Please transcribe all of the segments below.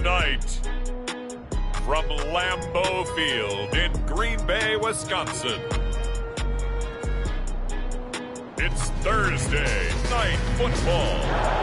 Tonight, from Lambeau Field in Green Bay, Wisconsin, it's Thursday Night Football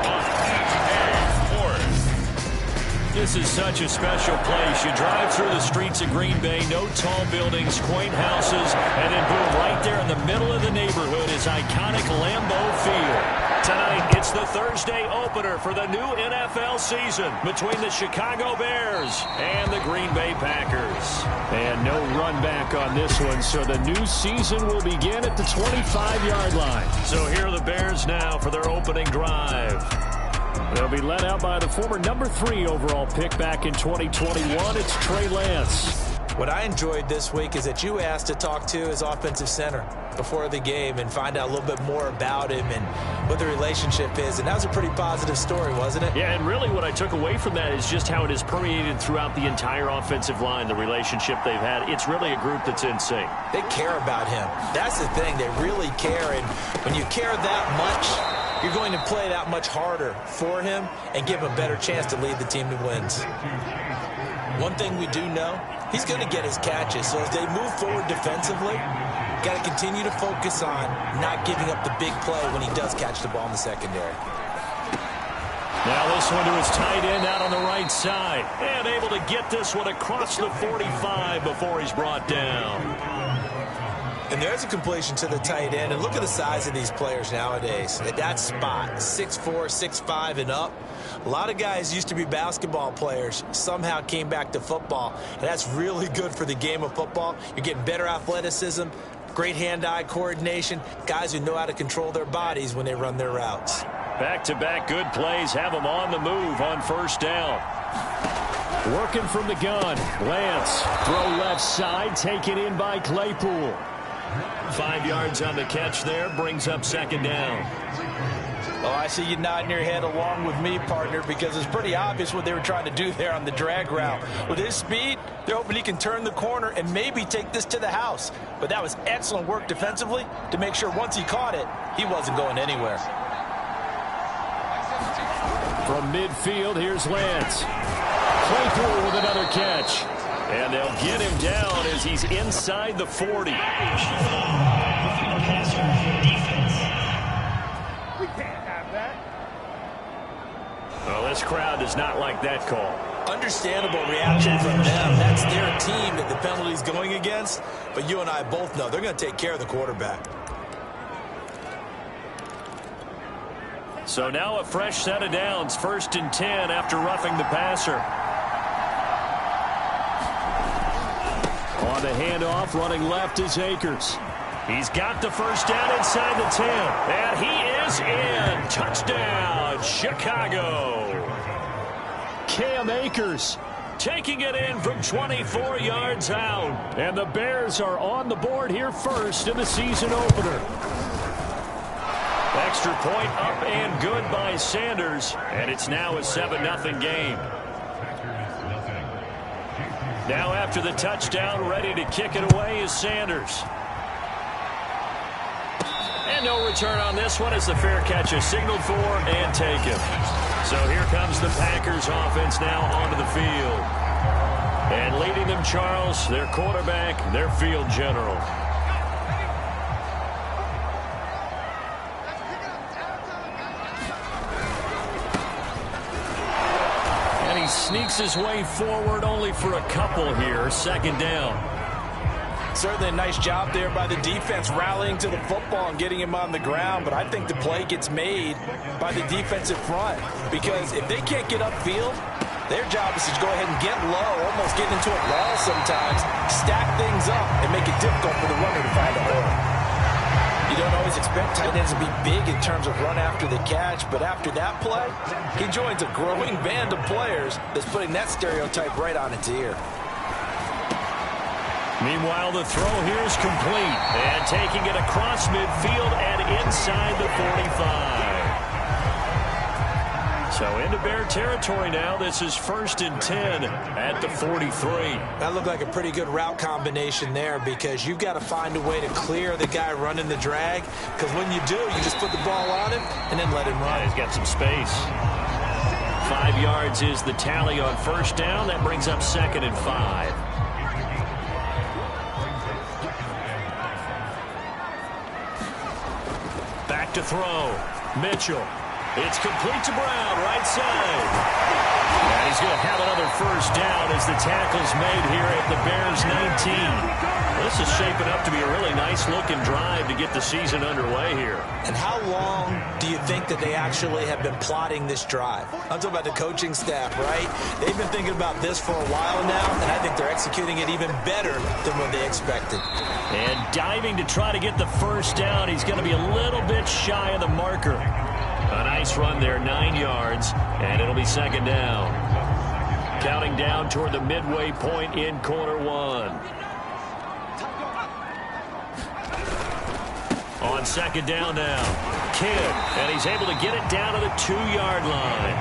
on EA Sports. This is such a special place. You drive through the streets of Green Bay, no tall buildings, quaint houses, and then boom, right there in the middle of the neighborhood is iconic Lambeau Field. Tonight, it's the Thursday opener for the new NFL season between the Chicago Bears and the Green Bay Packers. And no run back on this one, so the new season will begin at the 25-yard line. So here are the Bears now for their opening drive. They'll be led out by the former number 3 overall pick back in 2021. It's Trey Lance. What I enjoyed this week is that you asked to talk to his offensive center before the game and find out a little bit more about him and what the relationship is. And that was a pretty positive story, wasn't it? Yeah, and really what I took away from that is just how it has permeated throughout the entire offensive line, the relationship they've had. It's really a group that's in sync. They care about him. That's the thing. They really care. And when you care that much, you're going to play that much harder for him and give him a better chance to lead the team to wins. One thing we do know, he's going to get his catches. So as they move forward defensively, got to continue to focus on not giving up the big play when he does catch the ball in the secondary. Now this one to his tight end out on the right side. And able to get this one across the 45 before he's brought down. And there's a completion to the tight end. And look at the size of these players nowadays. At that spot, 6'4", 6'5", and up. A lot of guys used to be basketball players, somehow came back to football. And that's really good for the game of football. You're getting better athleticism, great hand-eye coordination, guys who know how to control their bodies when they run their routes. Back-to-back good plays have them on the move on first down. Working from the gun, Lance. Throw left side, taken in by Claypool. 5 yards on the catch there, brings up second down. Oh, I see you nodding your head along with me, partner, because it's pretty obvious what they were trying to do there on the drag route. With his speed, they're hoping he can turn the corner and maybe take this to the house. But that was excellent work defensively to make sure once he caught it, he wasn't going anywhere. From midfield, here's Lance. Claypool with another catch. And they'll get him down as he's inside the 40. Well, this crowd does not like that call. Understandable reaction from them. That's their team that the penalty's going against. But you and I both know they're going to take care of the quarterback. So now a fresh set of downs. 1st and 10 after roughing the passer. On the handoff, running left is Akers. He's got the first down inside the 10. And he is in. Touchdown, Chicago. Cam Akers taking it in from 24 yards out. And the Bears are on the board here first in the season opener. Extra point up and good by Sanders. And it's now a 7-0 game. Now after the touchdown, ready to kick it away is Sanders. And no return on this one as the fair catch is signaled for and taken. So here comes the Packers offense now onto the field. And leading them, Charles, their quarterback, their field general. And he sneaks his way forward only for a couple here. Second down. Certainly a nice job there by the defense rallying to the football and getting him on the ground. But I think the play gets made by the defensive front. Because if they can't get upfield, their job is to go ahead and get low, almost get into a wall sometimes, stack things up, and make it difficult for the runner to find a hole. You don't always expect tight ends to be big in terms of run after the catch, but after that play, he joins a growing band of players that's putting that stereotype right on its ear. Meanwhile, the throw here is complete. And taking it across midfield and inside the 45. So into Bear territory now. This is 1st and 10 at the 43. That looked like a pretty good route combination there because you've got to find a way to clear the guy running the drag. Because when you do, you just put the ball on him and then let him run. Yeah, he's got some space. 5 yards is the tally on first down. That brings up 2nd and 5. Back to throw. Mitchell. It's complete to Brown, right side. And he's going to have another first down as the tackle's made here at the Bears 19. This is shaping up to be a really nice-looking drive to get the season underway here. And how long do you think that they actually have been plotting this drive? I'm talking about the coaching staff, right? They've been thinking about this for a while now, and I think they're executing it even better than what they expected. And diving to try to get the first down. He's going to be a little bit shy of the marker. A nice run there, 9 yards, and it'll be 2nd down. Counting down toward the midway point in quarter 1. On 2nd down now, Kidd, and he's able to get it down to the 2-yard line.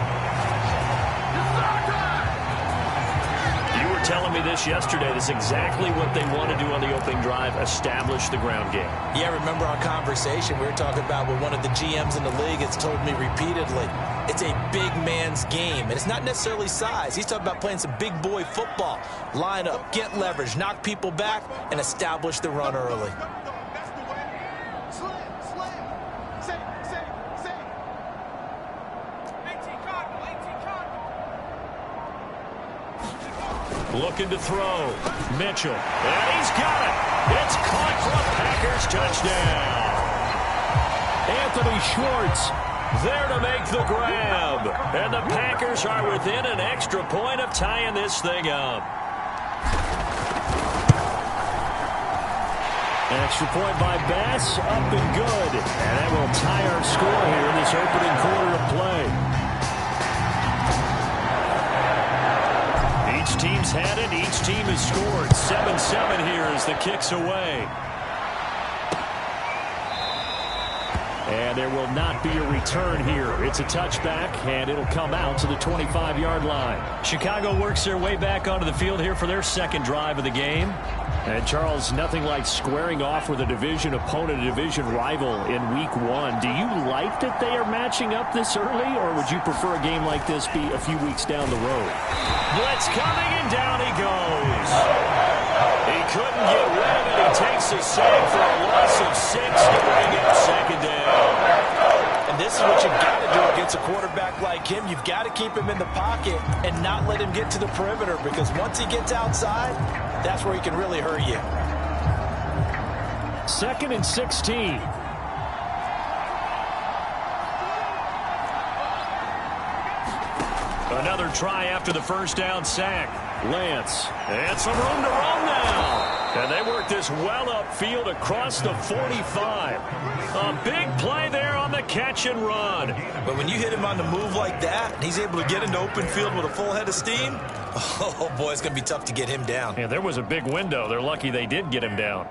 You were telling me this yesterday. This is exactly what they want to do on the opening drive, establish the ground game. Yeah, remember our conversation we were talking about with one of the GMs in the league has told me repeatedly, it's a big man's game, and it's not necessarily size. He's talking about playing some big boy football. Line up, get leverage, knock people back, and establish the run early. Looking to throw. Mitchell. And he's got it. It's caught for a Packers touchdown. Anthony Schwartz there to make the grab. And the Packers are within an extra point of tying this thing up. Extra point by Bass. Up and good. And that will tie our score here in this opening quarter of play. Each team's had it. Each team has scored. 7-7 here as the kick's away. And there will not be a return here. It's a touchback, and it'll come out to the 25-yard line. Chicago works their way back onto the field here for their second drive of the game. And, Charles, nothing like squaring off with a division opponent, a division rival in Week 1. Do you like that they are matching up this early, or would you prefer a game like this be a few weeks down the road? Blitz coming, and down he goes. He couldn't get rid of it. He takes a sack for a loss of 6 to bring up 2nd down. And this is what you've got to do against a quarterback like him. You've got to keep him in the pocket and not let him get to the perimeter, because once he gets outside, that's where he can really hurt you. 2nd and 16. Another try after the first down sack. Lance. And some room to run now. And they work this well upfield across the 45. A big play there on the catch and run. But when you hit him on the move like that, and he's able to get into open field with a full head of steam, oh boy, it's going to be tough to get him down. Yeah, there was a big window. They're lucky they did get him down.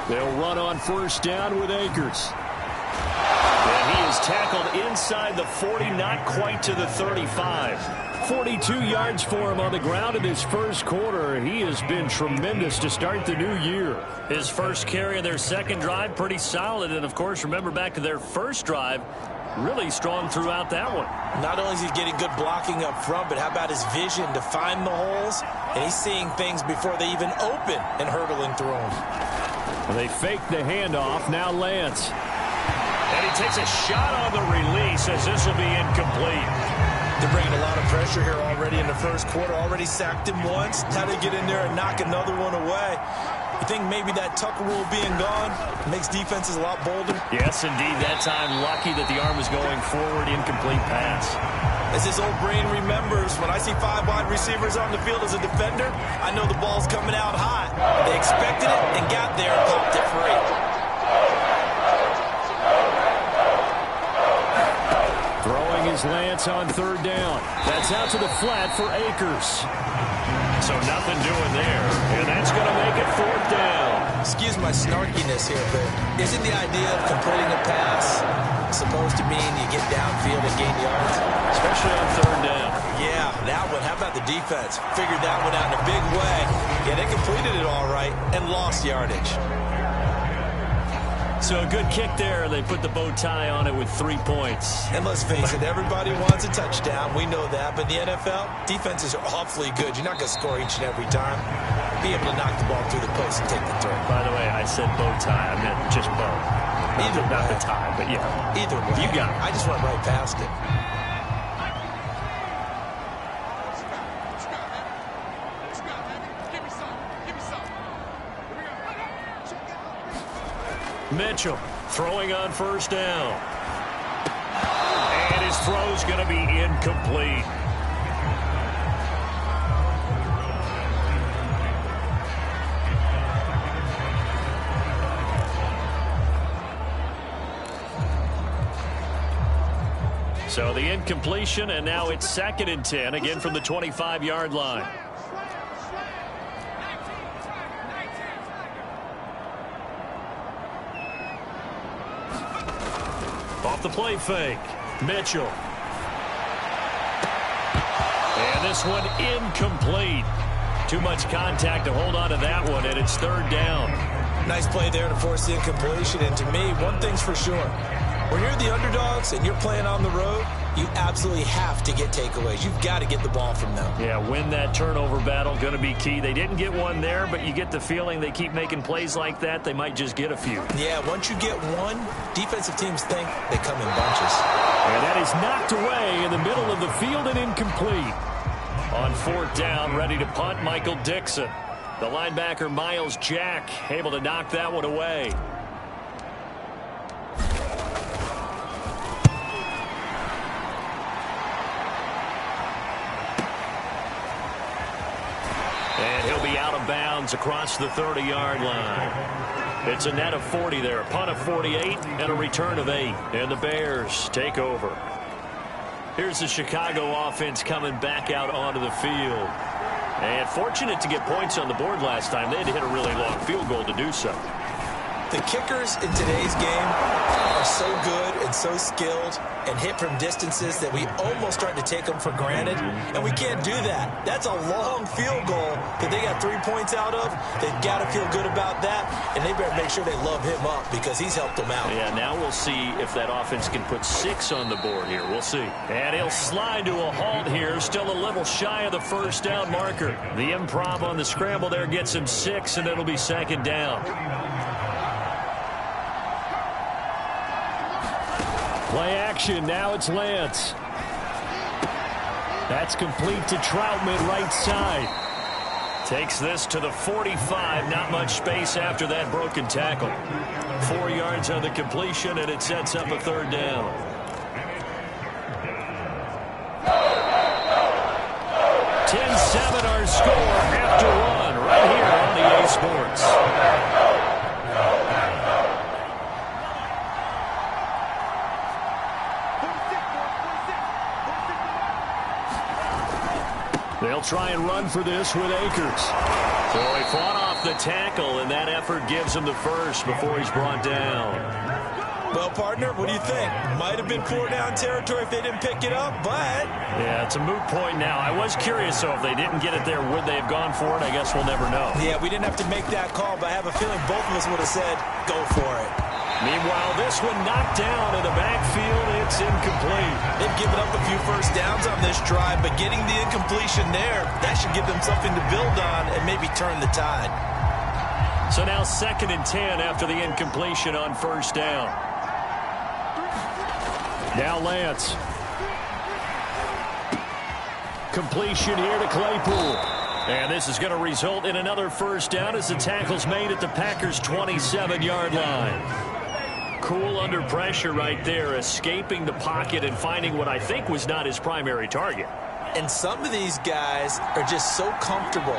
They'll run on first down with Akers. And he is tackled inside the 40, not quite to the 35. 42 yards for him on the ground in his first quarter. He has been tremendous to start the new year. His first carry of their second drive, pretty solid. And, of course, remember back to their first drive, really strong throughout that one. Not only is he getting good blocking up front, but how about his vision to find the holes? And he's seeing things before they even open and hurdling through them. They fake the handoff. Now Lance. And he takes a shot on the release as this will be incomplete. They're bringing a lot of pressure here already in the first quarter. Already sacked him once. How to get in there and knock another one away. You think maybe that Tucker rule being gone makes defenses a lot bolder? Yes, indeed. That time, lucky that the arm was going forward. Incomplete pass. As his old brain remembers, when I see 5 wide receivers on the field as a defender, I know the ball's coming out hot. They expected it and got there and popped it free. Throwing his Lance on third down. That's out to the flat for Akers. So nothing doing there, and that's going to make it fourth down. Excuse my snarkiness here, but isn't the idea of completing a pass supposed to mean you get downfield and gain yards? Especially on third down. Yeah, that one. How about the defense? Figured that one out in a big way. Yeah, they completed it all right and lost yardage. So a good kick there. They put the bow tie on it with 3 points. And let's face it, everybody wants a touchdown. We know that. But in the NFL, defenses are awfully good. You're not going to score each and every time. Be able to knock the ball through the post and take the throw. By the way, I said bow tie. I meant just bow. Not the tie, but yeah. Either way. You got it. I just went right past it. Mitchell throwing on first down. And his throw's going to be incomplete. So the incompletion, and now it's 2nd and 10, again from the 25-yard line. Off the play fake, Mitchell. And this one incomplete. Too much contact to hold on to that one, and it's 3rd down. Nice play there to force the incompletion. And to me, one thing's for sure. When you're the underdogs and you're playing on the road, you absolutely have to get takeaways. You've got to get the ball from them. Yeah, win that turnover battle, going to be key. They didn't get one there, but you get the feeling they keep making plays like that, they might just get a few. Yeah, once you get one, defensive teams think they come in bunches. And that is knocked away in the middle of the field and incomplete. On 4th down, ready to punt, Michael Dixon. The linebacker, Miles Jack, able to knock that one away. And he'll be out of bounds across the 30-yard line. It's a net of 40 there, a punt of 48, and a return of 8. And the Bears take over. Here's the Chicago offense coming back out onto the field. And fortunate to get points on the board last time. They had to hit a really long field goal to do so. The kickers in today's game are so good and so skilled and hit from distances that we almost start to take them for granted, and we can't do that. That's a long field goal that they got 3 points out of. They've got to feel good about that, and they better make sure they love him up because he's helped them out. Yeah, now we'll see if that offense can put 6 on the board here. We'll see. And he'll slide to a halt here, still a little shy of the 1st down marker. The improv on the scramble there gets him 6, and it'll be 2nd down. Play action, now it's Lance. That's complete to Troutman, right side. Takes this to the 45, not much space after that broken tackle. 4 yards on the completion, and it sets up a 3rd down. Our score after 1 right here on the A Sports. They'll try and run for this with Akers. So he fought off the tackle, and that effort gives him the first before he's brought down. Well, partner, what do you think? Might have been 4 down territory if they didn't pick it up, but... Yeah, it's a moot point now. I was curious, so if they didn't get it there, would they have gone for it? I guess we'll never know. Yeah, we didn't have to make that call, but I have a feeling both of us would have said, go for it. Meanwhile, this one knocked down in the backfield. It's incomplete. They've given up a few first downs on this drive, but getting the incompletion there, that should give them something to build on and maybe turn the tide. So now 2nd and 10 after the incompletion on 1st down. Now Lance. Completion here to Claypool. And this is going to result in another 1st down as the tackle's made at the Packers' 27-yard line. Cool under pressure right there, escaping the pocket and finding what I think was not his primary target. And some of these guys are just so comfortable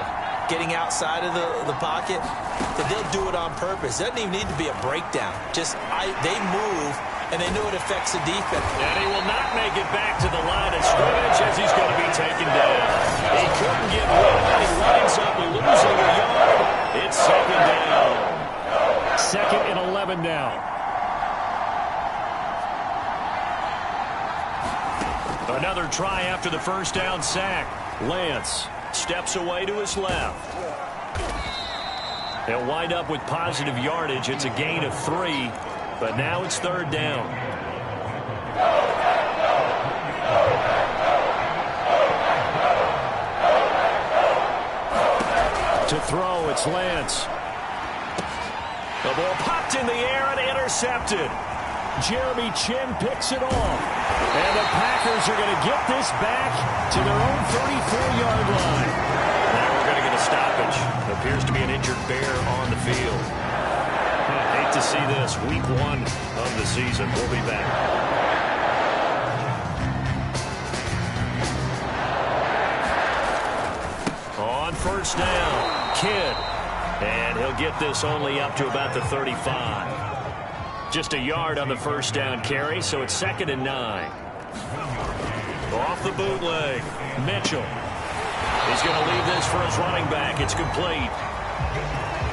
getting outside of the pocket that they'll do it on purpose. It doesn't even need to be a breakdown. They move, and they know it affects the defense. And he will not make it back to the line of scrimmage as he's going to be taken down. He couldn't get rid of it. He winds up losing a yard. It's 2nd down. 2nd and 11 now. Another try after the 1st down sack. Lance steps away to his left. They'll wind up with positive yardage. It's a gain of 3. But now it's third down. To throw, it's Lance. The ball popped in the air and intercepted. Jeremy Chin picks it off. And the Packers are going to get this back to their own 34-yard line. Now we're going to get a stoppage. Appears to be an injured Bear on the field. I hate to see this. Week 1 of the season. We'll be back. On first down, Kidd. And he'll get this only up to about the 35. Just a yard on the first down carry, so it's 2nd and 9. Off the bootleg, Mitchell. He's going to leave this for his running back. It's complete.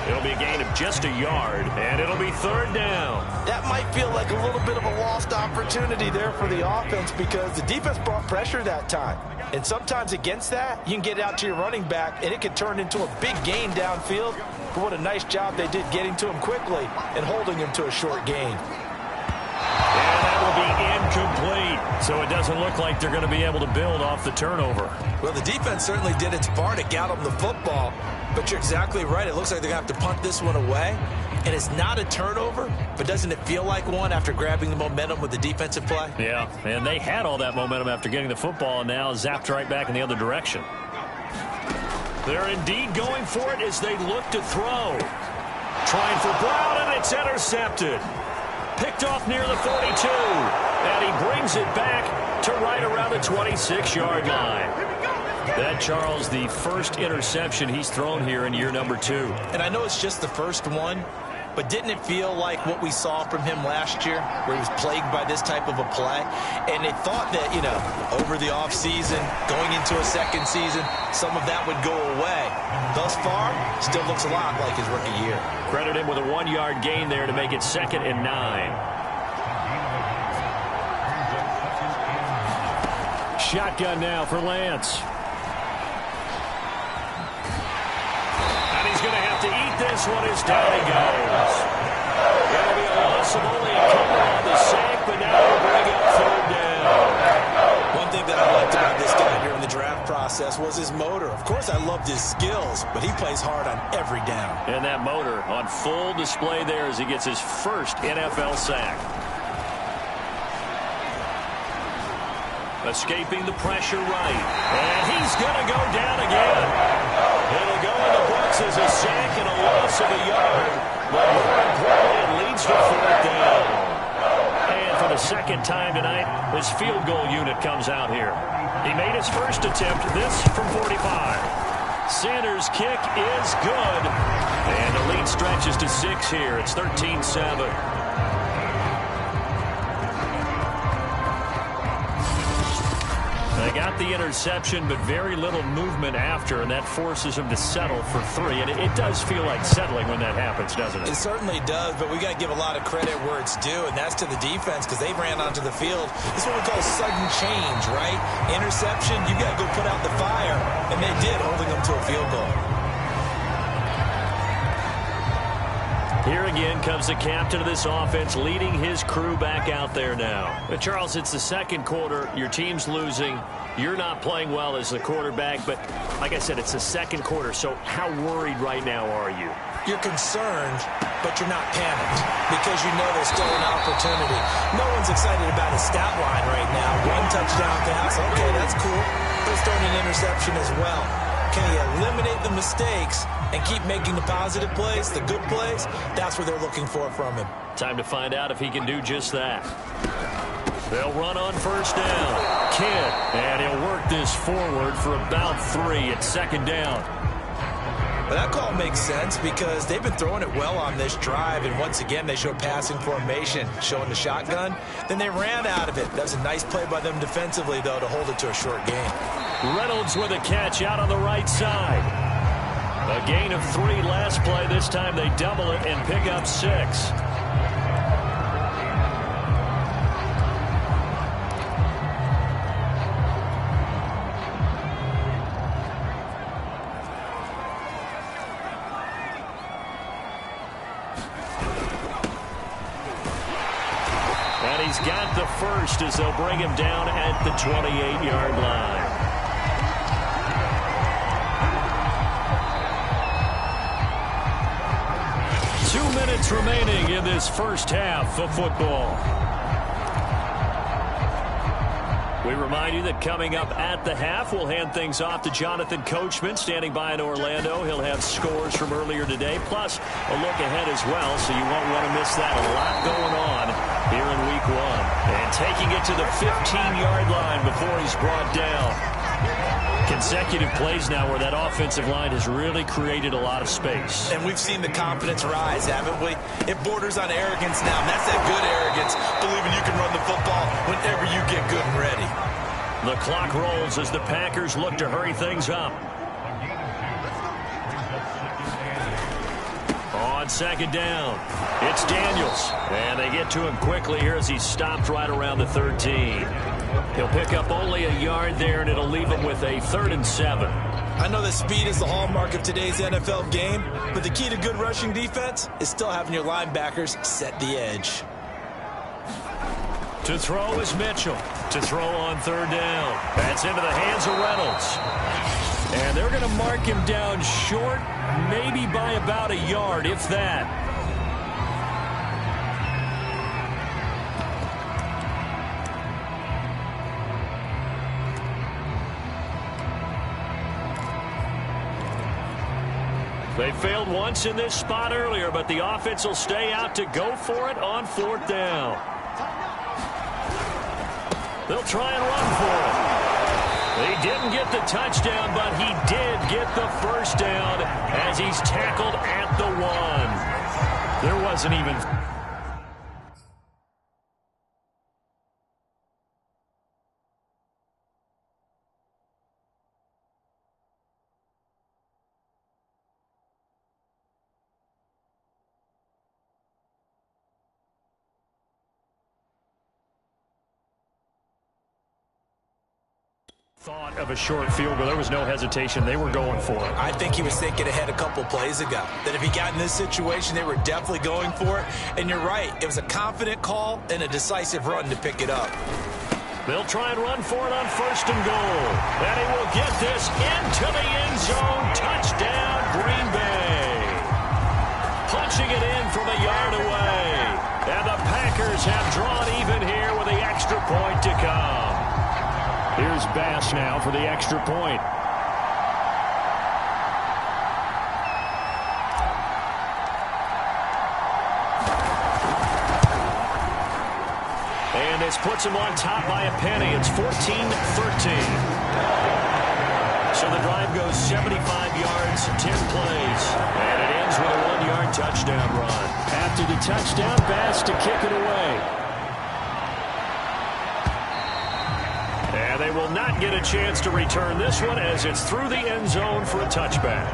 It'll be a gain of just a yard, and it'll be third down. That might feel like a little bit of a lost opportunity there for the offense because the defense brought pressure that time. And sometimes against that, you can get out to your running back, and it can turn into a big gain downfield. But what a nice job they did getting to him quickly and holding him to a short gain. And that will be incomplete. So it doesn't look like they're going to be able to build off the turnover. Well, the defense certainly did its part to get them the football. But you're exactly right. It looks like they're going to have to punt this one away. And it's not a turnover, but doesn't it feel like one after grabbing the momentum with the defensive play? Yeah, and they had all that momentum after getting the football and now zapped right back in the other direction. They're indeed going for it as they look to throw. Trying for Brown, and it's intercepted. Picked off near the 42. And he brings it back to right around the 26-yard line. That, Charles, the first interception he's thrown here in year number 2. And I know it's just the first one, but didn't it feel like what we saw from him last year, where he was plagued by this type of a play? And they thought that, you know, over the offseason, going into a second season, some of that would go away. Thus far, still looks a lot like his rookie year. Credit him with a 1-yard gain there to make it 2nd and 9. Shotgun now for Lance. Going to have to eat this one as down he goes. It'll be a loss of only a couple on the sack, but now we'll bring up third down. One thing that I liked about this guy here in the draft process was his motor. Of course, I loved his skills, but he plays hard on every down. And that motor on full display there as he gets his first NFL sack. Escaping the pressure right. And he's going to go down again. It'll go in the books as a sack and a loss of a yard. But more importantly, it leads to fourth down. And for the second time tonight, his field goal unit comes out here. He made his first attempt, this from 45. Sanders' kick is good. And the lead stretches to 6 here. It's 13-7. They got the interception, but very little movement after, and that forces him to settle for 3. And it does feel like settling when that happens, doesn't it? It certainly does, but we got to give a lot of credit where it's due, and that's to the defense because they ran onto the field. This is what we call sudden change, right? Interception, you got to go put out the fire, and they did, holding them to a field goal. Here again comes the captain of this offense leading his crew back out there now. But Charles, it's the second quarter. Your team's losing. You're not playing well as the quarterback. But like I said, it's the second quarter. So how worried right now are you? You're concerned, but you're not panicked because you know there's still an opportunity. No one's excited about his stat line right now. 1 touchdown pass. Okay, that's cool. But it's throwing an interception as well. Can he eliminate the mistakes and keep making the positive plays, the good plays? That's what they're looking for from him. Time to find out if he can do just that. They'll run on first down. Kidd, and he'll work this forward for about 3 at 2nd down. But that call makes sense because they've been throwing it well on this drive, and once again they show passing formation, showing the shotgun. Then they ran out of it. That was a nice play by them defensively, though, to hold it to a short gain. Reynolds with a catch out on the right side. A gain of 3 last play. This time they double it and pick up 6. he's got the first as they'll bring him down at the 28-yard line. Minutes remaining in this first half of football. We remind you that coming up at the half, we'll hand things off to Jonathan Coachman standing by in Orlando. He'll have scores from earlier today, plus a look ahead as well, so you won't want to miss that. A lot going on here in Week 1. And taking it to the 15-yard line before he's brought down. Consecutive plays now where that offensive line has really created a lot of space. And we've seen the confidence rise, haven't we? It borders on arrogance now, and that's that good arrogance, believing you can run the football whenever you get good and ready. The clock rolls as the Packers look to hurry things up. On second down, it's Daniels. And they get to him quickly here as he's stopped right around the 13. He'll pick up only a yard there, and it'll leave him with a 3rd and 7. I know that speed is the hallmark of today's NFL game, but the key to good rushing defense is still having your linebackers set the edge. To throw is Mitchell. To throw on 3rd down. That's into the hands of Reynolds. And they're going to mark him down short, maybe by about a yard, if that. They failed once in this spot earlier, but the offense will stay out to go for it on 4th down. They'll try and run for it. They didn't get the touchdown, but he did get the first down as he's tackled at the 1. There wasn't even... thought of a short field goal. There was no hesitation. They were going for it. I think he was thinking ahead a couple plays ago, that if he got in this situation, they were definitely going for it. And you're right. It was a confident call and a decisive run to pick it up. They'll try and run for it on 1st and goal. And he will get this into the end zone. Touchdown, Green Bay. Punching it in from a yard away. And the Packers have drawn even here with the extra point to come. Here's Bass now for the extra point. And this puts him on top by a penny. It's 14-13. So the drive goes 75 yards, 10 plays. And it ends with a 1-yard touchdown run. After the touchdown, Bass to kick it away. And they will not get a chance to return this one as it's through the end zone for a touchback.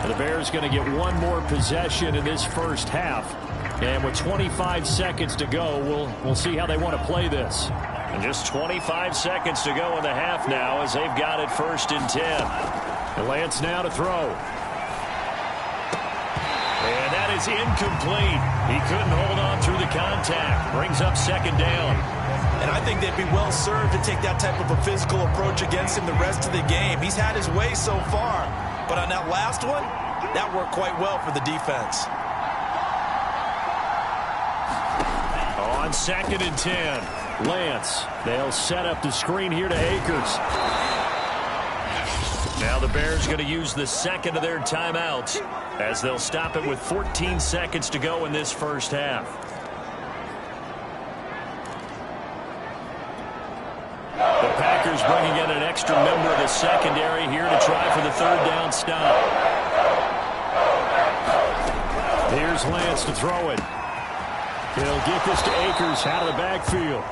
And the Bears going to get one more possession in this first half. And with 25 seconds to go, we'll see how they want to play this. And just 25 seconds to go in the half now as they've got it 1st and 10. And Lance now to throw. And that is incomplete. He couldn't hold on through the contact. Brings up 2nd down. And I think they'd be well served to take that type of a physical approach against him the rest of the game. He's had his way so far. But on that last one, that worked quite well for the defense. On 2nd and 10, Lance. They'll set up the screen here to Akers. Now the Bears going to use the 2nd of their timeouts as they'll stop it with 14 seconds to go in this first half. The Packers bringing in an extra member of the secondary here to try for the 3rd down stop. Here's Lance to throw it. He'll get this to Akers out of the backfield.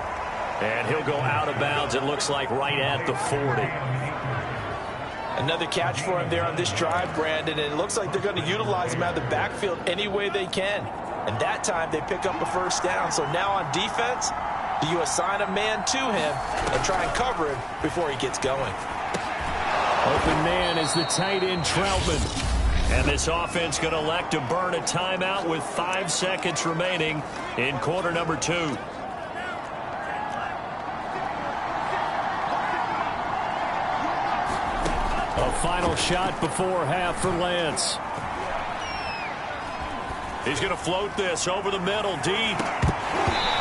And he'll go out of bounds, it looks like, right at the 40. Another catch for him there on this drive, Brandon, and it looks like they're going to utilize him out of the backfield any way they can. And that time they pick up a 1st down. So now on defense, do you assign a man to him and try and cover him before he gets going? Open man is the tight end, Troutman. And this offense going to elect to burn a timeout with 5 seconds remaining in quarter number 2. shot before half for Lance. He's going to float this over the middle, deep.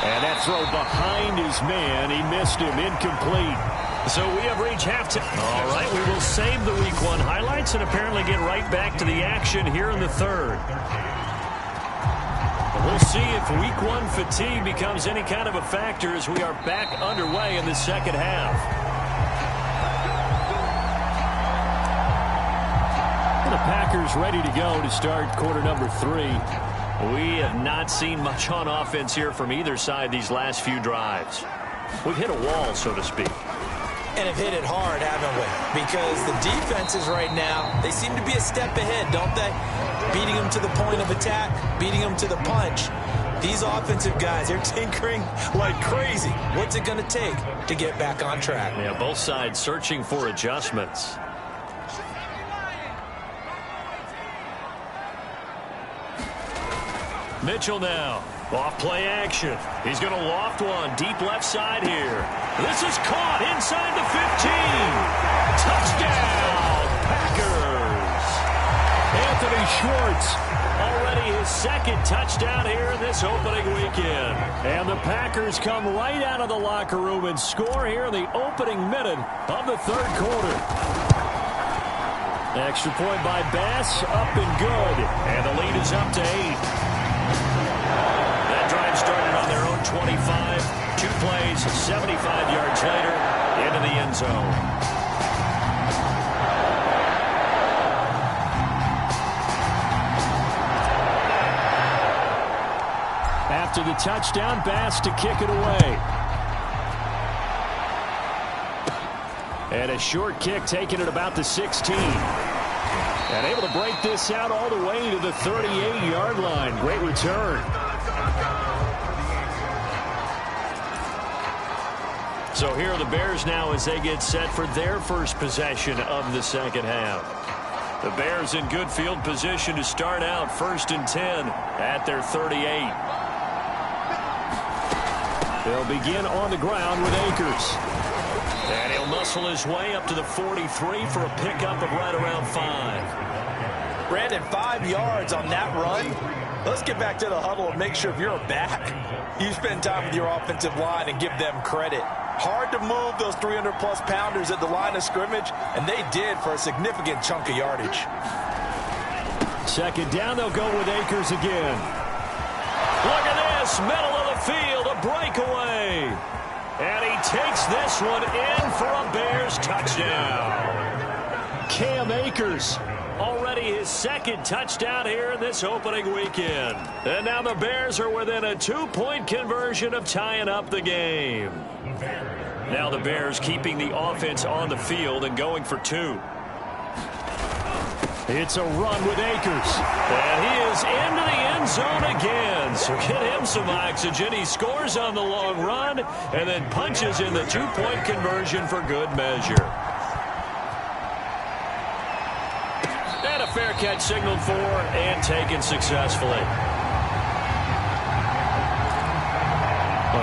And that throw behind his man. He missed him, incomplete. So we have reached halftime. All right, we will save the Week 1 highlights and apparently get right back to the action here in the third. We'll see if Week 1 fatigue becomes any kind of a factor as we are back underway in the second half. And the Packers ready to go to start quarter number 3. We have not seen much on offense here from either side these last few drives. We've hit a wall, so to speak. And have hit it hard, haven't we? Because the defenses right now, they seem to be a step ahead, don't they? Beating them to the point of attack, beating them to the punch. These offensive guys, they're tinkering like crazy. What's it going to take to get back on track? Yeah, both sides searching for adjustments. Mitchell now. Off play action. He's going to loft one deep left side here. This is caught inside the 15. Touchdown, Packers. Anthony Schwartz, already his second touchdown here in this opening weekend. And the Packers come right out of the locker room and score here in the opening minute of the third quarter. Extra point by Bass, up and good. And the lead is up to 8. Started on their own 25. 2 plays, 75 yards later, into the end zone. After the touchdown, Bass to kick it away. And a short kick taken at about the 16. And able to break this out all the way to the 38-yard line. Great return. So here are the Bears now as they get set for their first possession of the second half. The Bears in good field position to start out 1st and 10 at their 38. They'll begin on the ground with Akers. And he'll muscle his way up to the 43 for a pickup of right around 5. Brandon, 5 yards on that run. Let's get back to the huddle and make sure if you're a back, you spend time with your offensive line and give them credit. Hard to move those 300-plus pounders at the line of scrimmage, and they did for a significant chunk of yardage. Second down, they'll go with Akers again. Look at this, middle of the field, a breakaway. And he takes this one in for a Bears touchdown. Cam Akers. Already his second touchdown here in this opening weekend. And now the Bears are within a 2-point conversion of tying up the game. Now the Bears keeping the offense on the field and going for 2. It's a run with Akers. And he is into the end zone again. So get him some oxygen. He scores on the long run and then punches in the 2-point conversion for good measure. And a fair catch signaled for and taken successfully.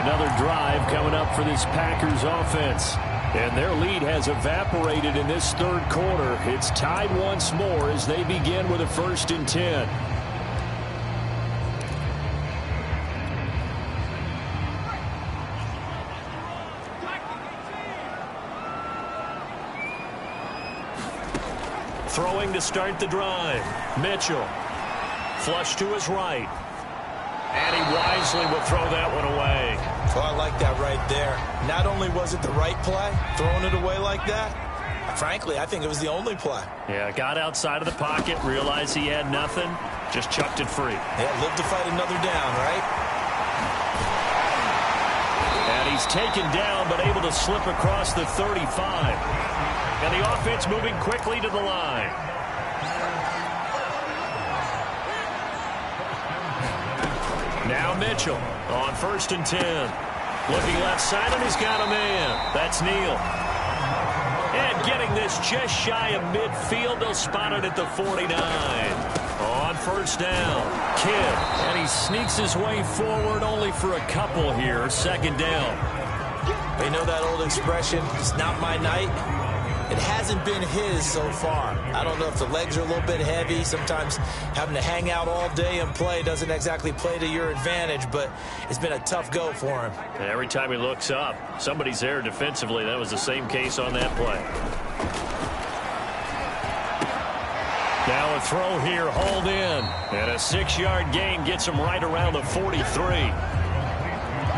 Another drive coming up for this Packers offense. And their lead has evaporated in this third quarter. It's tied once more as they begin with a 1st and 10. Throwing to start the drive. Mitchell. Flush to his right. And he wisely will throw that one away. Oh, I like that right there. Not only was it the right play, throwing it away like that, frankly, I think it was the only play. Yeah, got outside of the pocket, realized he had nothing, just chucked it free. Yeah, live to fight another down, right? And he's taken down, but able to slip across the 35. And the offense moving quickly to the line. Now Mitchell on 1st and 10. Looking left side, and he's got a man. That's Neal. And getting this just shy of midfield. They'll spot it at the 49. On 1st down, Kidd. And he sneaks his way forward only for a couple here. 2nd down. You know that old expression, it's not my night. It hasn't been his so far. I don't know if the legs are a little bit heavy. Sometimes having to hang out all day and play doesn't exactly play to your advantage, but it's been a tough go for him. And every time he looks up, somebody's there defensively. That was the same case on that play. Now a throw here, hauled in. And a 6-yard gain gets him right around the 43.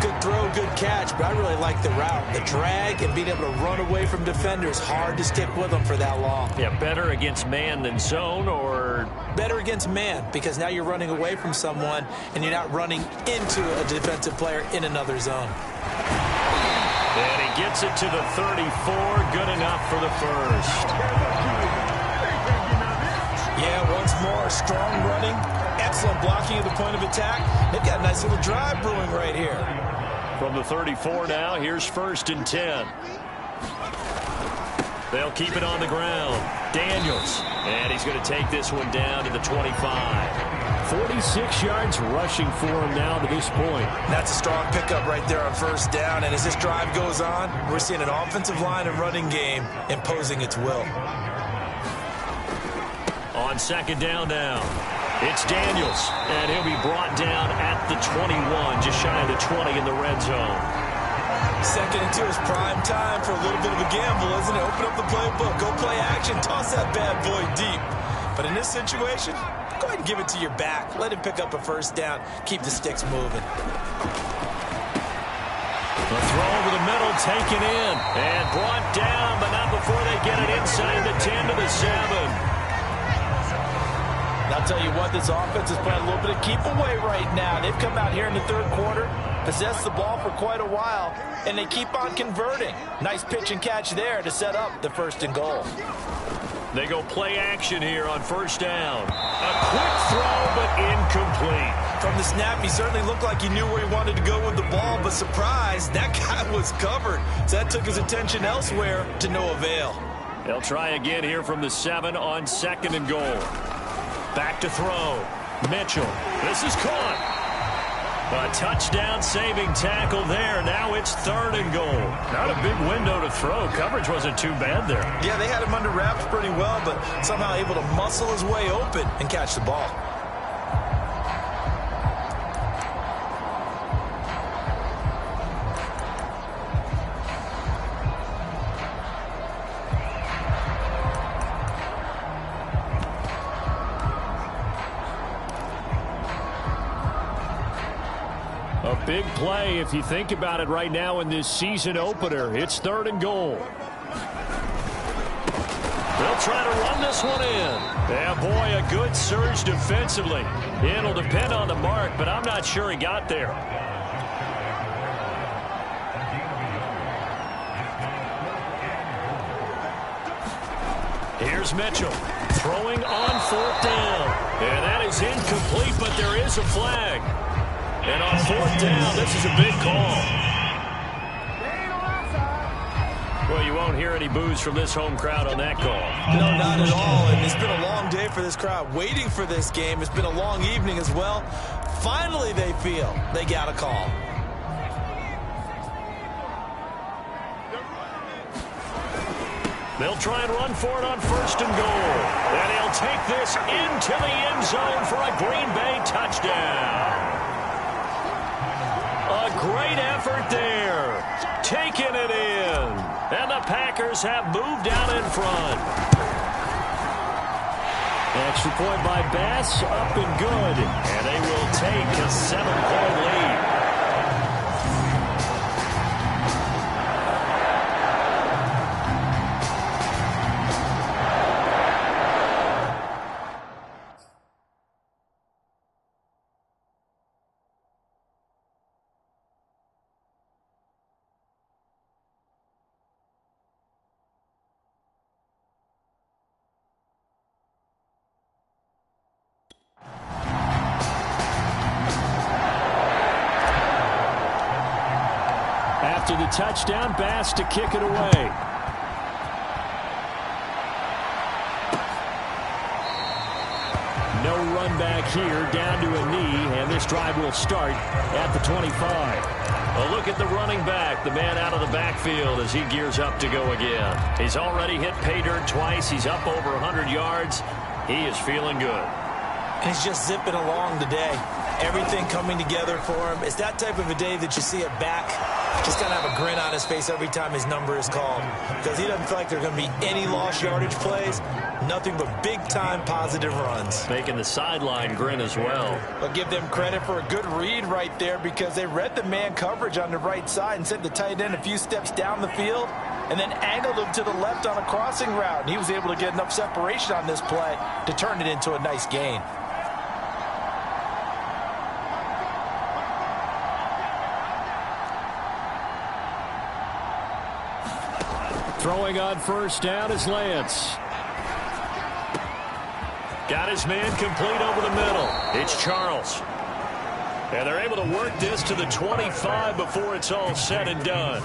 Good throw, good catch, but I really like the route. The drag and being able to run away from defenders, hard to stick with them for that long. Yeah, better against man than zone, or? Better against man, because now you're running away from someone and you're not running into a defensive player in another zone. And he gets it to the 34, good enough for the first. Yeah, once more, strong running, excellent blocking at the point of attack. They've got a nice little drive brewing right here. From the 34 now, here's 1st and 10. They'll keep it on the ground. Daniels, and he's going to take this one down to the 25. 46 yards rushing for him now to this point. That's a strong pickup right there on 1st down, and as this drive goes on, we're seeing an offensive line and running game imposing its will. On 2nd down now, it's Daniels, and he'll be brought down at the 21, just shy of the 20 in the red zone. 2nd and 2 is prime time for a little bit of a gamble, isn't it? Open up the playbook, go play action, toss that bad boy deep. But in this situation, go ahead and give it to your back. Let him pick up a 1st down, keep the sticks moving. The throw over the middle, taken in, and brought down, but not before they get it inside the 10 to the 7. I'll tell you what, this offense is playing a little bit of keep away right now. They've come out here in the 3rd quarter, possessed the ball for quite a while, and they keep on converting. Nice pitch and catch there to set up the 1st and goal. They go play action here on 1st down. A quick throw, but incomplete. From the snap, he certainly looked like he knew where he wanted to go with the ball, but surprise, that guy was covered. So that took his attention elsewhere to no avail. They'll try again here from the 7 on 2nd and goal. Back to throw. Mitchell. This is caught. A touchdown saving tackle there. Now it's 3rd and goal. Not a big window to throw. Coverage wasn't too bad there. Yeah, they had him under wraps pretty well, but somehow able to muscle his way open and catch the ball. A big play if you think about it right now in this season opener. It's 3rd and goal. They'll try to run this one in. Yeah, boy, a good surge defensively. It'll depend on the mark, but I'm not sure he got there. Here's Mitchell throwing on 4th down. And that is incomplete, but there is a flag. And on 4th down, this is a big call. Well, you won't hear any boos from this home crowd on that call. No, not at all. And it's been a long day for this crowd waiting for this game. It's been a long evening as well. Finally, they feel they got a call. They'll try and run for it on 1st and goal. And he'll take this into the end zone for a Green Bay touchdown. A great effort there. Taking it in. And the Packers have moved out in front. Extra point by Bass, up and good. And they will take a 7-point lead. After the touchdown, Bass to kick it away. No run back here, down to a knee, and this drive will start at the 25. A look at the running back, the man out of the backfield as he gears up to go again. He's already hit pay dirt twice. He's up over 100 yards. He is feeling good. And he's just zipping along today. Everything coming together for him. It's that type of a day that you see a back just kind of have a grin on his face every time his number is called, because he doesn't feel like there are going to be any lost yardage plays. Nothing but big-time positive runs. Making the sideline grin as well. But give them credit for a good read right there, because they read the man coverage on the right side and sent the tight end a few steps down the field and then angled him to the left on a crossing route. And he was able to get enough separation on this play to turn it into a nice gain. Throwing on first down is Lance. Got his man complete over the middle. It's Charles. And they're able to work this to the 25 before it's all said and done.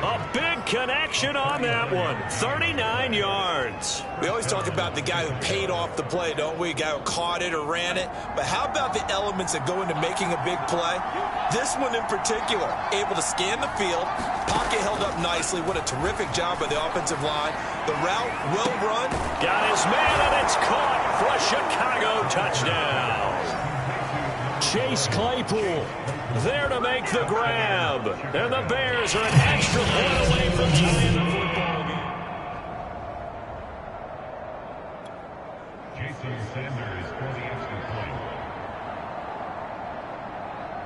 A big connection on that one. 39 yards. We always talk about the guy who paid off the play, don't we? A guy who caught it or ran it. But how about the elements that go into making a big play? This one in particular, able to scan the field, pocket held up nicely. What a terrific job by the offensive line. The route, well run. Got his man, and it's caught for a Chicago touchdown. Chase Claypool there to make the grab. And the Bears are an extra point away from tying the football game. Jason Sanders for the extra point.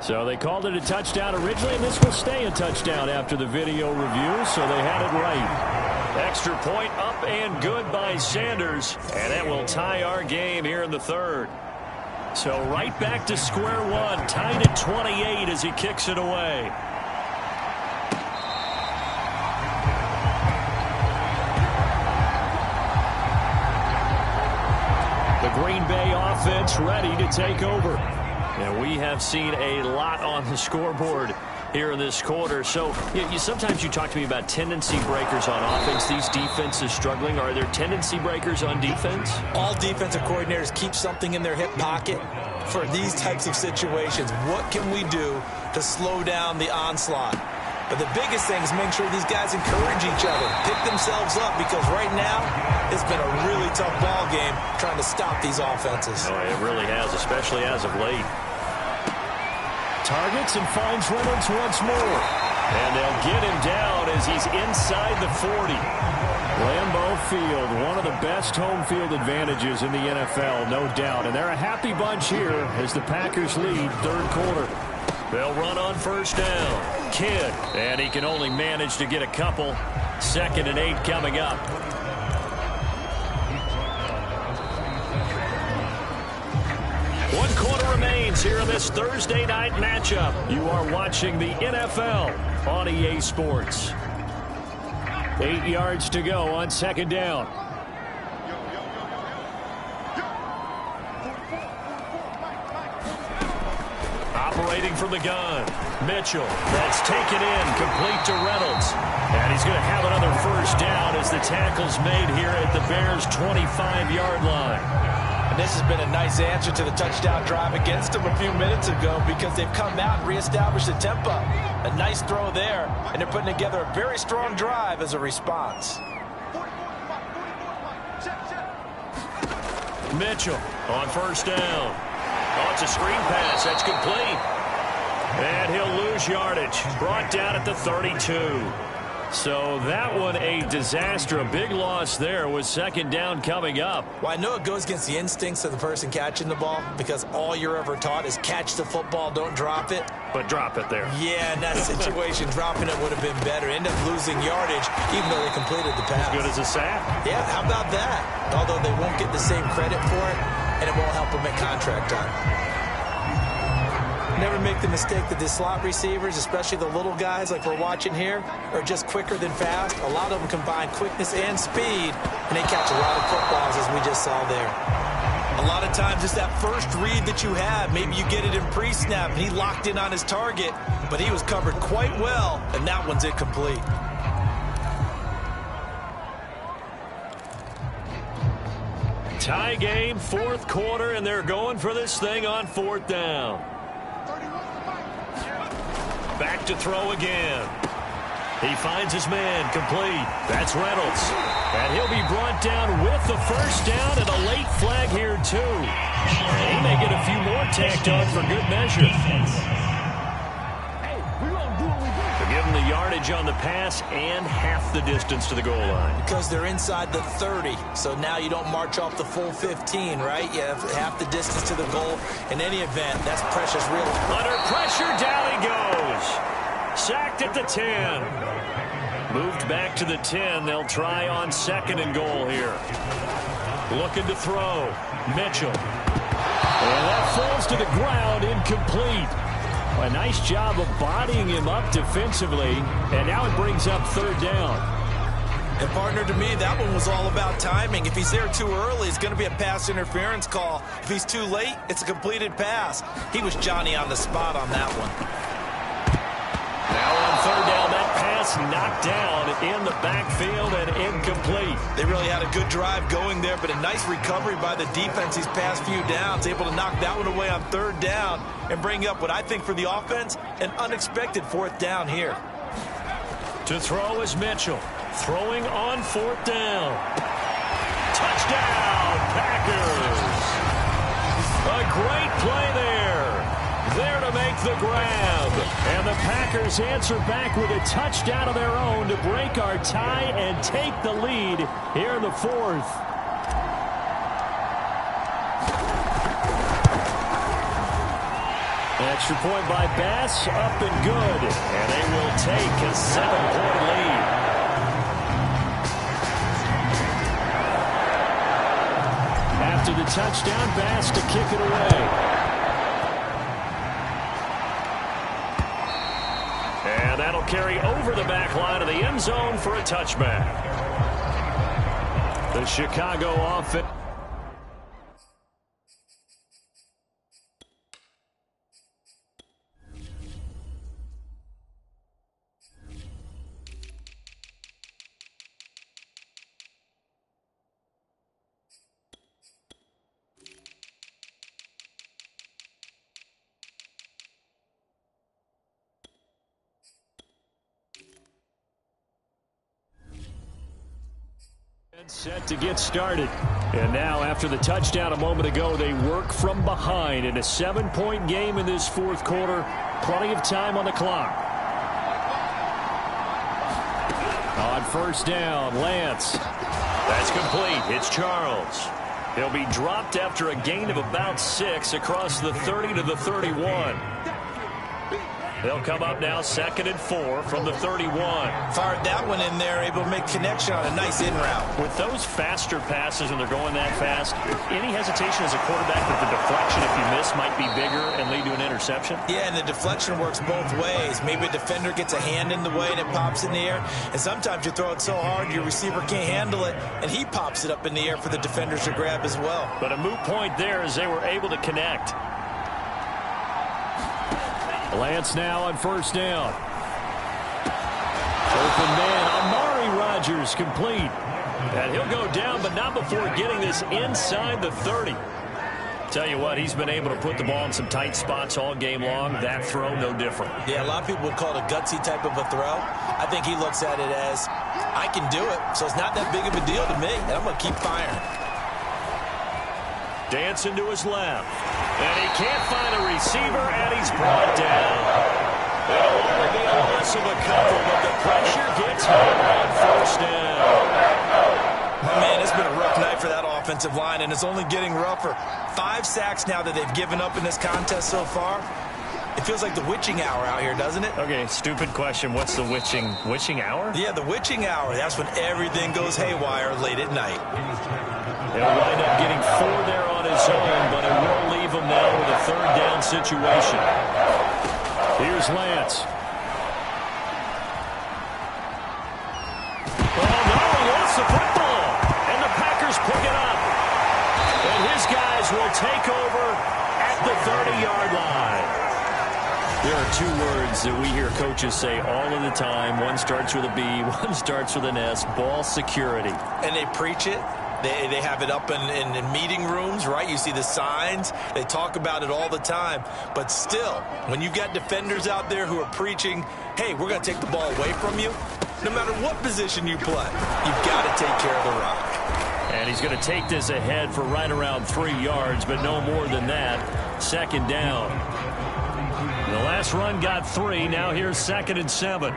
So they called it a touchdown originally, and this will stay a touchdown after the video review, so they had it right. Extra point up and good by Sanders, and that will tie our game here in the third. So right back to square one, tied at 28 as he kicks it away. The Green Bay offense ready to take over. And we have seen a lot on the scoreboard here in this quarter. So sometimes you talk to me about tendency breakers on offense. These defenses struggling. Are there tendency breakers on defense? All defensive coordinators keep something in their hip pocket for these types of situations. What can we do to slow down the onslaught? But the biggest thing is making sure these guys encourage each other, pick themselves up, because right now it's been a really tough ball game trying to stop these offenses. Oh, it really has, especially as of late. Targets and finds Reynolds once more. And they'll get him down as he's inside the 40. Lambeau Field, one of the best home field advantages in the NFL, no doubt. And they're a happy bunch here as the Packers lead third quarter. They'll run on first down. Kidd, and he can only manage to get a couple. 2nd and 8 coming up. One quarter remains here in this Thursday night matchup. You are watching the NFL on EA Sports. 8 yards to go on 2nd down. Operating from the gun. Mitchell. That's taken in. Complete to Reynolds. And he's going to have another first down as the tackle's made here at the Bears' 25-yard line. And this has been a nice answer to the touchdown drive against them a few minutes ago, because they've come out and reestablished the tempo. A nice throw there, and they're putting together a very strong drive as a response. Mitchell on first down. Oh, it's a screen pass. That's complete. And he'll lose yardage. Brought down at the 32. So that one a disaster. A big loss there with 2nd down coming up. Well, I know it goes against the instincts of the person catching the ball, because all you're ever taught is catch the football, don't drop it. But drop it there. Yeah, in that situation, dropping it would have been better. End up losing yardage, even though they completed the pass. As good as a sack. Yeah, how about that? Although they won't get the same credit for it, and it won't help them at contract time. Never make the mistake that the slot receivers, especially the little guys like we're watching here, are just quicker than fast. A lot of them combine quickness and speed, and they catch a lot of footballs, as we just saw there. A lot of times it's that first read that you have. Maybe you get it in pre-snap, and he locked in on his target, but he was covered quite well, and that one's incomplete. Tie game, fourth quarter, and they're going for this thing on fourth down. Back to throw again. He finds his man, complete. That's Reynolds. And he'll be brought down with the first down and a late flag here, too. He may get a few more tacked on for good measure. They're giving the yardage on the pass and half the distance to the goal line. Because they're inside the 30, so now you don't march off the full 15, right? You have half the distance to the goal. In any event, that's precious real. Under pressure, down he goes. Sacked at the 10. Moved back to the 10. They'll try on second and goal here. Looking to throw. Mitchell. And that falls to the ground, incomplete. A nice job of bodying him up defensively. And now it brings up third down. And, partner, to me, that one was all about timing. If he's there too early, it's going to be a pass interference call. If he's too late, it's a completed pass. He was Johnny on the spot on that one. Now on third down, that pass knocked down in the backfield and incomplete. They really had a good drive going there, but a nice recovery by the defense these past few downs, able to knock that one away on third down and bring up what I think for the offense, an unexpected fourth down here. To throw is Mitchell. Throwing on fourth down. Touchdown, Packers. A great play there. There to make the grab. And the Packers answer back with a touchdown of their own to break our tie and take the lead here in the fourth. Extra point by Bass, up and good. And they will take a 7-point lead. After the touchdown, Bass to kick it away. And that'll carry over the back line of the end zone for a touchback. The Chicago offense. Set to get started. And now, after the touchdown a moment ago, they work from behind in a 7-point game in this fourth quarter. Plenty of time on the clock. On first down, Lance. That's complete. It's Charles. He'll be dropped after a gain of about 6 across the 30 to the 31. They'll come up now 2nd and 4 from the 31. Fired that one in there, able to make connection on a nice in route. With those faster passes and they're going that fast, any hesitation as a quarterback that the deflection, if you miss, might be bigger and lead to an interception? Yeah, and the deflection works both ways. Maybe a defender gets a hand in the way and it pops in the air. And sometimes you throw it so hard your receiver can't handle it, and he pops it up in the air for the defenders to grab as well. But a moot point there as they were able to connect. Lance now on first down. Open man, Amari Rodgers complete. And he'll go down, but not before getting this inside the 30. Tell you what, he's been able to put the ball in some tight spots all game long. That throw, no different. Yeah, a lot of people would call it a gutsy type of a throw. I think he looks at it as, I can do it, so it's not that big of a deal to me, and I'm going to keep firing. Dancing to his left. And he can't find a receiver, and he's brought down. It'll only be a loss of a couple, but the pressure gets home on first down. Man, it's been a rough night for that offensive line, and it's only getting rougher. 5 sacks now that they've given up in this contest so far. It feels like the witching hour out here, doesn't it? Okay, stupid question. What's the witching hour? Yeah, the witching hour. That's when everything goes haywire late at night. He'll wind up getting 4 there on his own, but it will leave him now with a third down situation. Here's Lance. Oh, no, he lost the football. And the Packers pick it up. And his guys will take over at the 30-yard line. There are 2 words that we hear coaches say all of the time. One starts with a B, one starts with an S. Ball security. And they preach it. They have it up in meeting rooms, right? You see the signs. They talk about it all the time. But still, when you've got defenders out there who are preaching, hey, we're going to take the ball away from you, no matter what position you play, you've got to take care of the rock. And he's going to take this ahead for right around 3 yards, but no more than that. 2nd down. The last run got 3. Now here's 2nd and 7.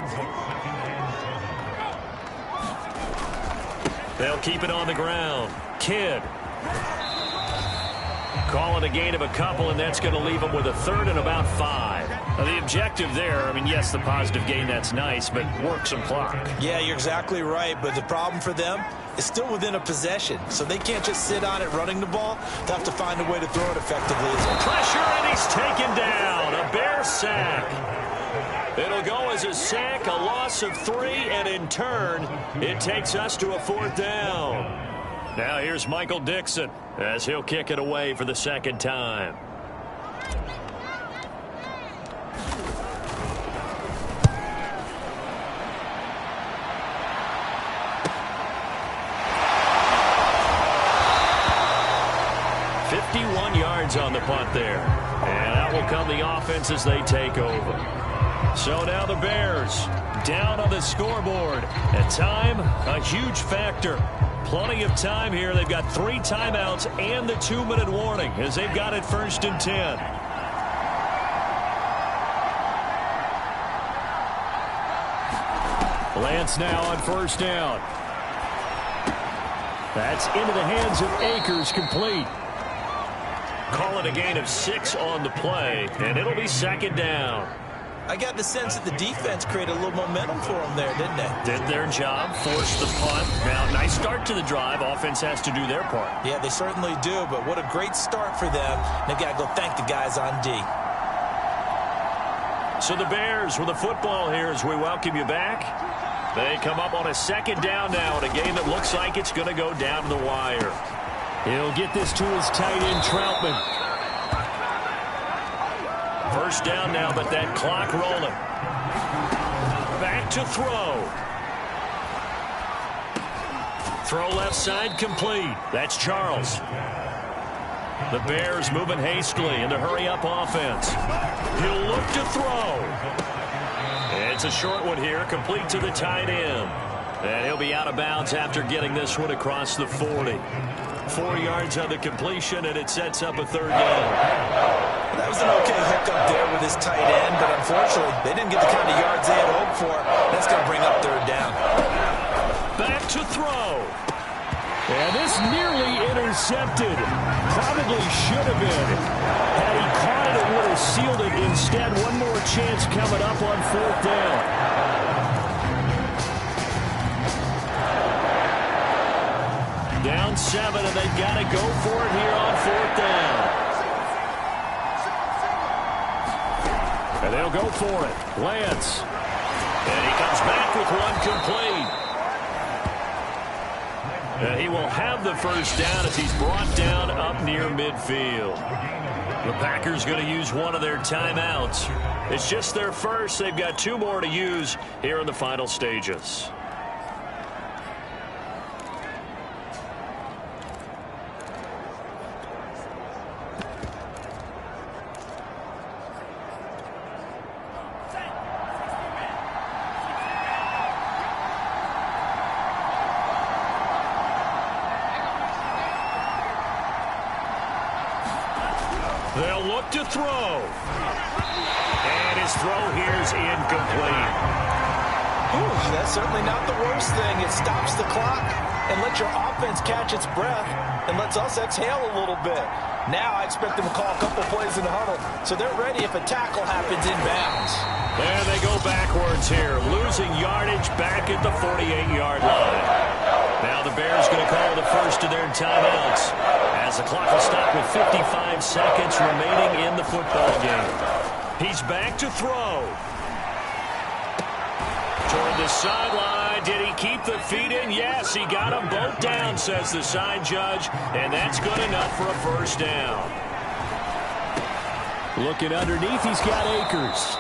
They'll keep it on the ground. Kidd. Call it a gain of a couple, and that's going to leave them with a 3rd and about 5. Now, the objective there, I mean, yes, the positive gain, that's nice, but work some clock. Yeah, you're exactly right, but the problem for them is still within a possession, so they can't just sit on it running the ball. They'll have to find a way to throw it effectively as well. Pressure, and he's taken down. A Bear sack. It'll go as a sack, a loss of 3, and in turn, it takes us to a 4th down. Now here's Michael Dixon as he'll kick it away for the 2nd time. On the punt there. And out will come the offense as they take over. So now the Bears down on the scoreboard. And time, a huge factor. Plenty of time here. They've got 3 timeouts and the 2-minute warning as they've got it 1st and 10. Lance now on 1st down. That's into the hands of Akers, complete. Call it a gain of 6 on the play, and it'll be 2nd down. I got the sense that the defense created a little momentum for them there, didn't they? Did their job, forced the punt. Now, nice start to the drive. Offense has to do their part. Yeah, they certainly do, but what a great start for them. They've got to go thank the guys on D. So the Bears with the football here as we welcome you back. They come up on a 2nd down now in a game that looks like it's going to go down to the wire. He'll get this to his tight end, Troutman. 1st down now, but that clock rolling. Back to throw. Throw left side complete. That's Charles. The Bears moving hastily in the hurry-up offense. He'll look to throw. It's a short one here, complete to the tight end. And he'll be out of bounds after getting this one across the 40. 4 yards on the completion, and it sets up a 3rd down. That was an okay hook up there with his tight end, but unfortunately, they didn't get the kind of yards they had hoped for. That's going to bring up 3rd down. Back to throw. And this nearly intercepted. Probably should have been. Had he caught it, it would have sealed it. Instead, one more chance coming up on 4th down. Down 7, and they've got to go for it here on 4th down. And they'll go for it. Lance. And he comes back with one complete. And he will have the 1st down as he's brought down up near midfield. The Packers going to use one of their timeouts. It's just their first. They've got 2 more to use here in the final stages. They'll look to throw. And his throw here is incomplete. Ooh, that's certainly not the worst thing. It stops the clock and lets your offense catch its breath and lets us exhale a little bit. Now I expect them to call a couple plays in the huddle, so they're ready if a tackle happens inbounds. And they go backwards here, losing yardage back at the 48-yard line. Now the Bears going to call the first of their timeouts as the clock will stop with 55 seconds remaining in the football game. He's back to throw. Toward the sideline. Did he keep the feet in? Yes, he got them both down, says the side judge, and that's good enough for a 1st down. Looking underneath, he's got Akers.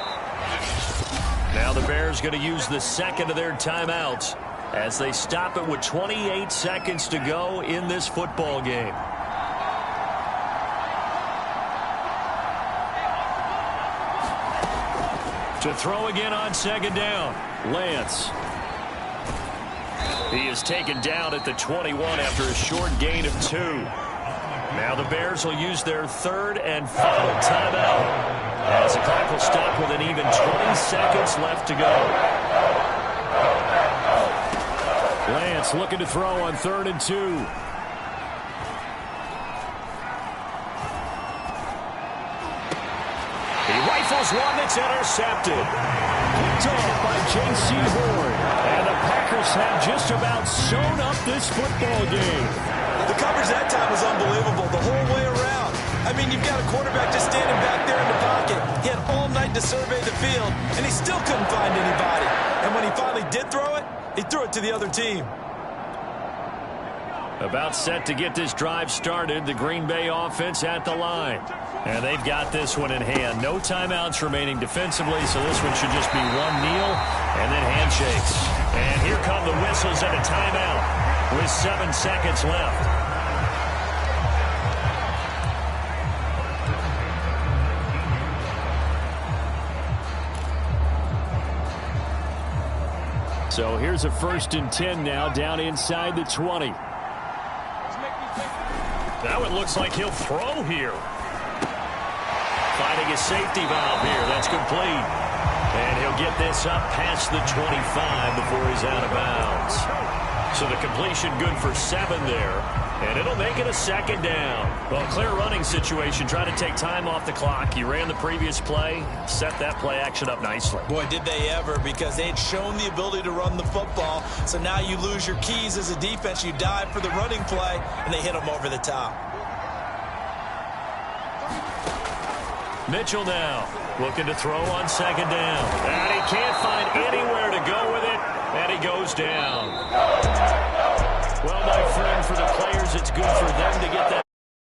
Now the Bears going to use the 2nd of their timeouts as they stop it with 28 seconds to go in this football game. To throw again on second down, Lance. He is taken down at the 21 after a short gain of 2. Now the Bears will use their third and final timeout as the clock will stop with an even 20 seconds left to go. Lance looking to throw on 3rd and 2. He rifles one that's intercepted. Picked off by J.C. Horn. And the Packers have just about sewn up this football game. The coverage that time was unbelievable the whole way around. I mean, you've got a quarterback just standing back there in the pocket. He had all night to survey the field, and he still couldn't find anybody. And when he finally did throw it, he threw it to the other team. About set to get this drive started, the Green Bay offense at the line. And they've got this one in hand. No timeouts remaining defensively, so this one should just be one kneel and then handshakes. And here come the whistles and a timeout with 7 seconds left. So here's a 1st and 10 now down inside the 20. Now it looks like he'll throw here. Finding a safety valve here. That's complete. And he'll get this up past the 25 before he's out of bounds. So the completion good for 7 there. And it'll make it a 2nd down. Well, clear running situation. Try to take time off the clock. You ran the previous play. Set that play action up nicely. Boy, did they ever, because they'd shown the ability to run the football. So now you lose your keys as a defense. You dive for the running play, and they hit them over the top. Mitchell now looking to throw on 2nd down. And he can't find anywhere to go with it. And he goes down. Well, my friend, for the players, it's good for them to get that